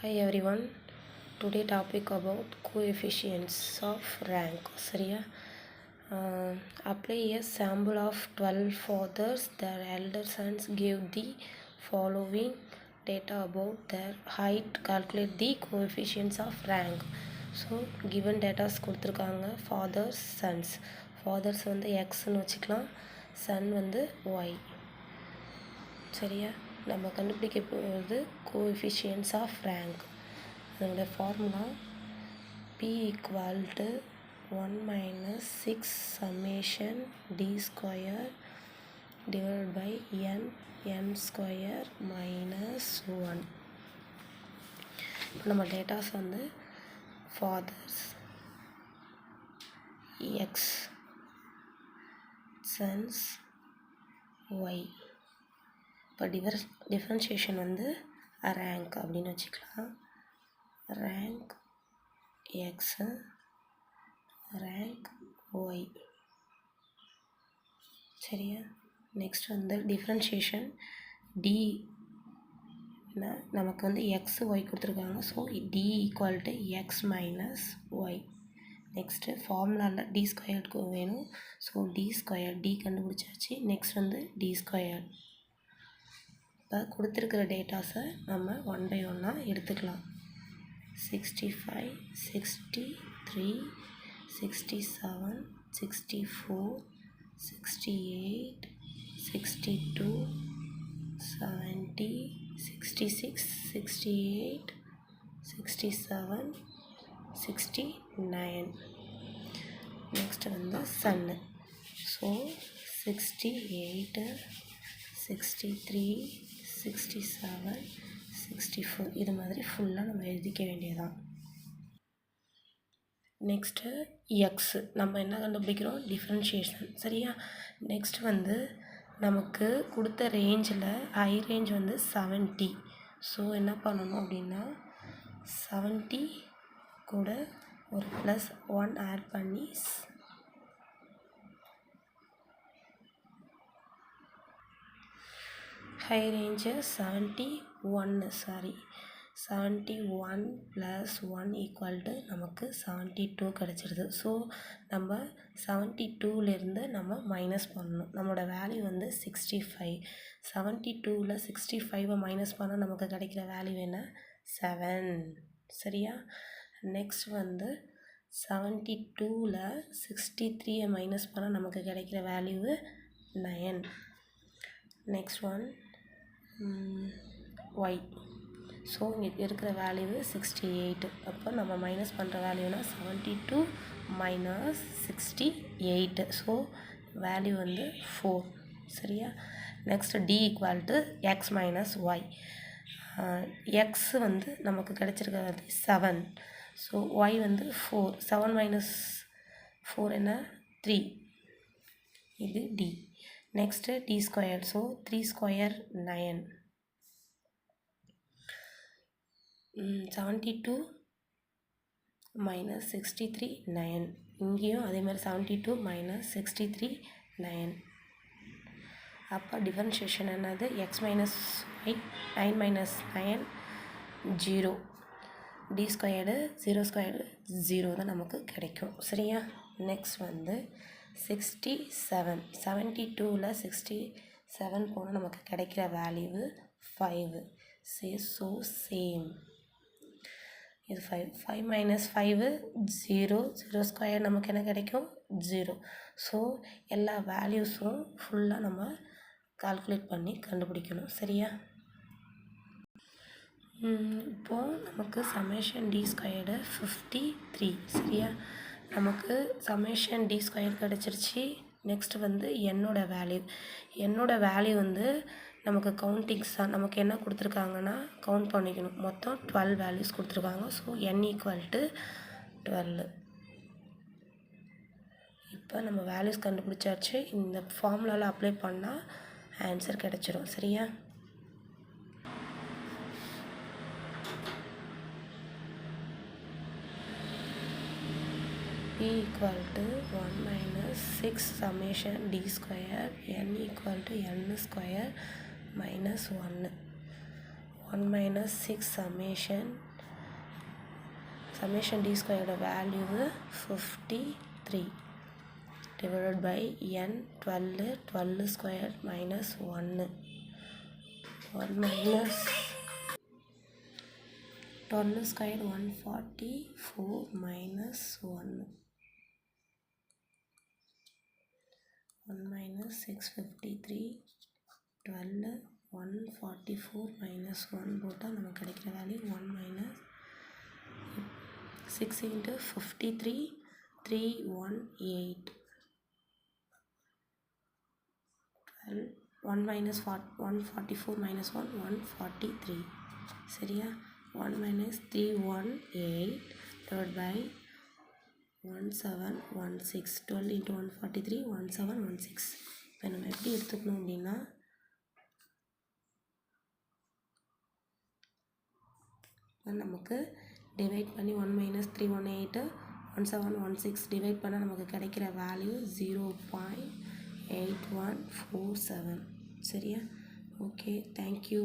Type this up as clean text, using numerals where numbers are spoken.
Hi everyone. Today topic about coefficients of rank. சரியா? Apply a sample of 12 fathers. Their elder sons give the following data about their height. Calculate the coefficients of rank. So given datas கொடுத்துருக்காங்க. Fathers sons. Fathers வந்து எக்ஸ்ன்னு வச்சுக்கலாம், Sun வந்து Y. சரியா? நம்ம கண்டுபிடிக்க போகிறது கோஎஃபிஷியன்ட்ஸ் ஆஃப் ரேங்க். அதோட formula P equal to 1 - 6 summation D square divide by n square -1. இப்போ நம்ம டேட்டாஸ் வந்து ஃபாதர்ஸ் எக்ஸ், சன்ஸ் ஒய். இப்போ டிஃப்ரென்ஷியேஷன் வந்து ரேங்க் அப்படின்னு வச்சுக்கலாம். Rank X, rank Y. சரியா? நெக்ஸ்ட் வந்து டிஃப்ரென்ஷியேஷன் டி. நமக்கு வந்து எக்ஸு ஒய் கொடுத்துருக்காங்க. So D equal to X minus Y. Next ஃபார்முலாவில் டி ஸ்கொயர்டுக்கு வேணும். ஸோ டி ஸ்கொயர், டி கண்டுபிடிச்சாச்சு. நெக்ஸ்ட் வந்து டி ஸ்கொயர். இப்போ கொடுத்துருக்கிற டேட்டாஸை நம்ம 1 by 1 எடுத்துக்கலாம். 65, 63, 67, 64, 68, 62, 70, 66, 68, 67, 69. நெக்ஸ்ட் வந்து சன்னு. ஸோ 68, 63, 67, 64 இது மாதிரி ஃபுல்லாக நம்ம எழுதிக்க வேண்டியதான். நெக்ஸ்ட்டு எக்ஸு நம்ம என்ன கண்டுபிடிக்கிறோம்? டிஃப்ரென்ஷியேஷன். சரியா? நெக்ஸ்ட் வந்து நமக்கு கொடுத்த ரேஞ்சில் ஹை ரேஞ்ச் வந்து 70. ஸோ என்ன பண்ணணும் அப்படின்னா 70 கூட ஒரு +1 ஆட் பண்ணி ஹை ரேஞ்சு 71 + 1 ஈக்குவல் டு நமக்கு 72 கிடச்சிருது. ஸோ நம்ம 72லேருந்து நம்ம மைனஸ் பண்ணணும். நம்மளோட வேல்யூ வந்து 65. 72ல் 65 மைனஸ் பண்ணால் நமக்கு கிடைக்கிற வேல்யூ என்ன? 7. சரியா? நெக்ஸ்ட் வந்து 72ல் 63 மைனஸ் பண்ணால் நமக்கு கிடைக்கிற value 9. Next one Y. So இங்கே இருக்கிற வேல்யூ 68. அப்போ நம்ம மைனஸ் பண்ணுற வேல்யூனா 72 - 68. ஸோ வேல்யூ வந்து 4. சரியா? Next D equal to X minus Y. X வந்து நமக்கு கிடைச்சிருக்கிறது 7. ஸோ ஒய் வந்து 4. 7 - 4 என்ன? 3. இது D. Next D square. So 3 square 9. 72 - 63 9. இங்கேயும் அதே மாதிரி 72 - 63 9. அப்போ டிஃபரன்ஷியேஷன் என்னது? X minus Y 9 - 9 0. D squared 0 squared 0 தான் நமக்கு கிடைக்கும். சரியா? நெக்ஸ்ட் வந்து 67. 72ல் 67 போனால் நமக்கு கிடைக்கிற வேல்யூ 5. So same. இது 5. 5 - 5 0. 0 ஸ்கொயர் நமக்கு என்ன கிடைக்கும்? 0. ஸோ எல்லா வேல்யூஸும் ஃபுல்லாக நம்ம கால்குலேட் பண்ணி கண்டுபிடிக்கணும். சரியா? இப்போது நமக்கு சமேஷன் டி ஸ்கொயர்டு 53. சரியா? நமக்கு சமேஷன் டி ஸ்கொயர் கிடச்சிருச்சு. நெக்ஸ்ட் வந்து என்னோட வேல்யூ வந்து நமக்கு கவுண்டிங்ஸ் தான். நமக்கு என்ன கொடுத்துருக்காங்கன்னா கவுண்ட் பண்ணிக்கணும். மொத்தம் 12 வேல்யூஸ் கொடுத்துருக்காங்க. So n equal to 12. இப்போ நம்ம வேல்யூஸ் கண்டுபிடிச்சாச்சு. இந்த ஃபார்முலாவில் அப்ளை பண்ணால் ஆன்சர் கிடச்சிரும். சரியா? P equal to 1 - 6 summation D square n equal to n square -1. 1 minus 6 summation d squared value 53 divided by n 12 square minus 1 minus 12 square 144 minus 1 minus 653 12 144 minus 1 போட்டால் நமக்கு கிடைக்கிற value 1 minus 6 into 53 318 1 minus 144 minus 1 143 சரியா 1 minus 318 divided by 1716 12 into 143 1716 இப்போ நம்ம எப்படி எடுத்துக்கணும் அப்படின்னா நமக்கு டிவைட் பண்ணி 1 minus 318 1716 டிவைட் பண்ணால் நமக்கு கிடைக்கிற வேல்யூ 0.8147 சரியா ஓகே தேங்க்யூ